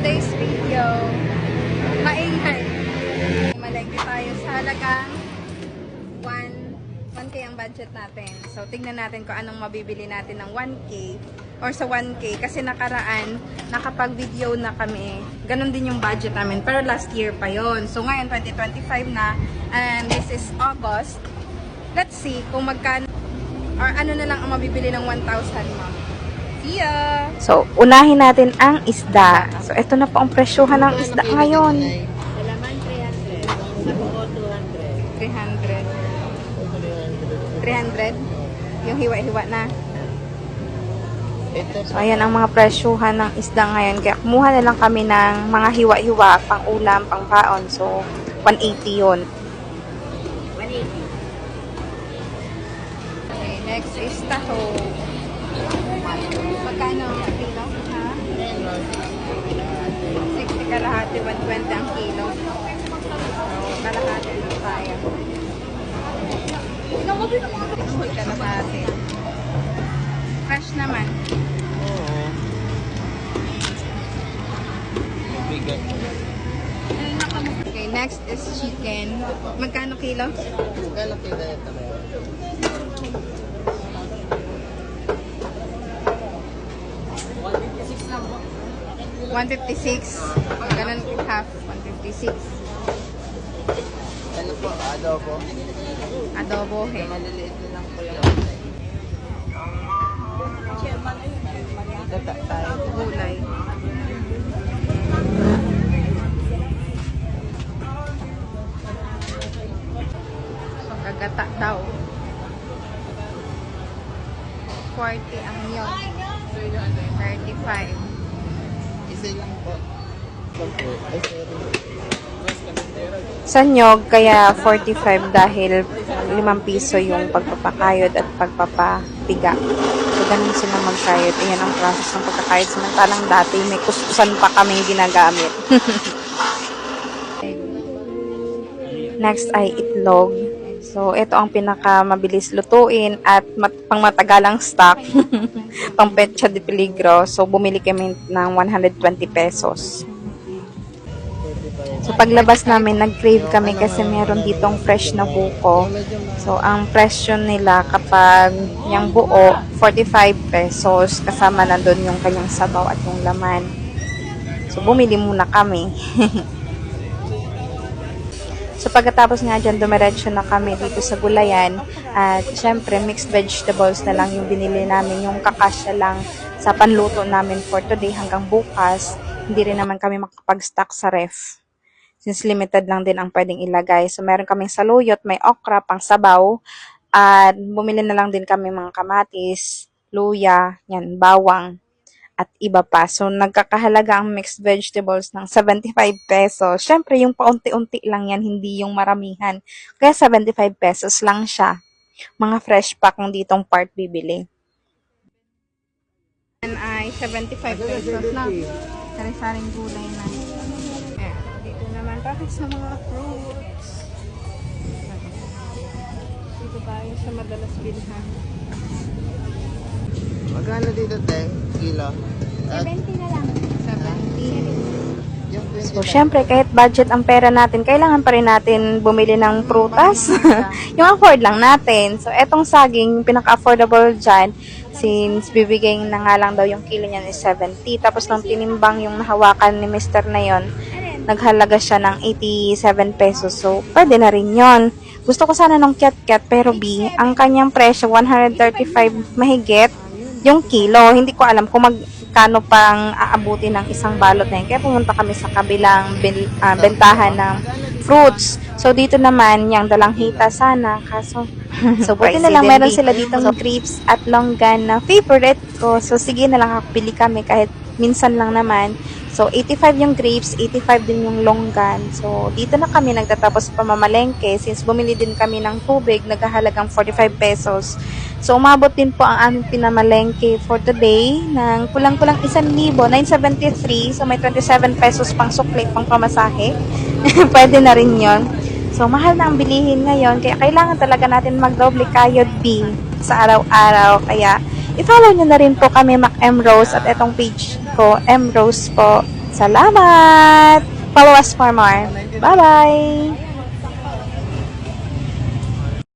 today's video, maingay. Malengke tayo sa halagang 1K ang budget natin. So, tignan natin kung anong mabibili natin ng 1K or sa 1K. Kasi nakaraan, nakapag-video na kami. Ganon din yung budget namin. Pero last year pa yon. So, ngayon, 2025 na. And this is August. Let's see kung magkano or ano na lang ang mabibili ng 1,000 mo. See ya! So, unahin natin ang isda. So, ito na po ang presyuhan ng isda ngayon. Alaman 300. Sabuko 200. 300? Yung hiwa-hiwa na. So, ayan ang mga presyuhan ng isda ngayon. Kaya kumuha na lang kami ng mga hiwa-hiwa, pang ulam, pang paon. So, 180 yun. 180. Okay, next is taho. Magkano ang kilo? Ha? 60 kalahati, 120 ang kilo. So, kalahati na tayo. Uy, kalahati. Fresh naman. Oo. Bigat. Okay, next is chicken. Magkano kilo? Magkano kilo ito? 156. Ganun half. 156. Ano po? Adobo? Adobo, he. Maliliit na lang po yung Gata tayo. Gulay. So, kagata daw. 40 ang yun. 35. Isa lang po. Ay, sorry. Sa nyog, kaya 45 dahil 5 piso yung pagpapakayod at pagpapapiga. So, ganun sila magkayod. Ayan ang process ng pagkakayod. Samantalang dati, may kuskusan pa kaming ginagamit. Next ay itlog. So, ito ang pinakamabilis lutuin at pangmatagalang stock. Pang petsa de peligro. So, bumili kami ng 120 pesos. So, paglabas namin, nag-crave kami kasi meron ditong fresh na buko. So, ang presyo nila kapag yung buo, 45 pesos. Kasama na doon yung kanyang sabaw at yung laman. So, bumili muna kami. So, pagkatapos nga dyan, dumiretso na kami dito sa gulayan. At, syempre, mixed vegetables na lang yung binili namin. Yung kakasya lang sa panluto namin for today hanggang bukas. Hindi rin naman kami makapag-stock sa ref. Since limited lang din ang pwedeng ilagay. So, meron kaming saluyot, may okra, pang sabaw. At, bumili na lang din kami mga kamatis, luya, yan, bawang. At iba pa. So, nagkakahalaga ang mixed vegetables ng 75 pesos. Siyempre, yung paunti-unti lang yan, hindi yung maramihan. Kaya 75 pesos lang siya. Mga fresh pack ng ditong part bibili. Yan ay 75 pesos na. Sari-saring gulay na. Ayan. Dito naman tayo sa mga fruits. Dito tayo sa madalas bilhan. Magkano dito, te? Kilo? 70 na lang. 70. Yung 20 So, syempre, kahit budget ang pera natin, kailangan pa rin natin bumili ng prutas. Yung afford lang natin. So, etong saging, pinaka-affordable dyan, since bibigay na nga lang daw yung kilo niyan is 70. Tapos, nung tinimbang yung nahawakan ni Mr. na yon, naghalaga siya ng 87 pesos. So, pwede na rin yon. Gusto ko sana nung cat-cat, pero B, ang kanyang presyo, 135 mahigit yung kilo. Hindi ko alam kung magkano pang aabuti ng isang balot na yun. Kaya pumunta kami sa kabilang bentahan ng fruits. So, dito naman, yung dalang hita sana. Kaso, so, buti na lang meron sila ditong grapes at longgan na favorite ko. So, sige na lang ako, pili kami kahit minsan lang naman. So, 85 yung grapes, 85 din yung longgan. So, dito na kami nagtatapos pamamalengke. Since bumili din kami ng tubig, naghahalagang 45 pesos. So, umabot din po ang aming pinamalengke for today ng kulang-kulang 1,000, 973. So, may 27 pesos pang sukli, pang pamasahe. Pwede na rin yon. So, mahal na ang bilihin ngayon. Kaya kailangan talaga natin magdoble kayod B sa araw-araw. Kaya, i-follow nyo na rin po kami, Mac M. Rose, at itong page ko, M. Rose po. Salamat! Follow us for more. Bye-bye!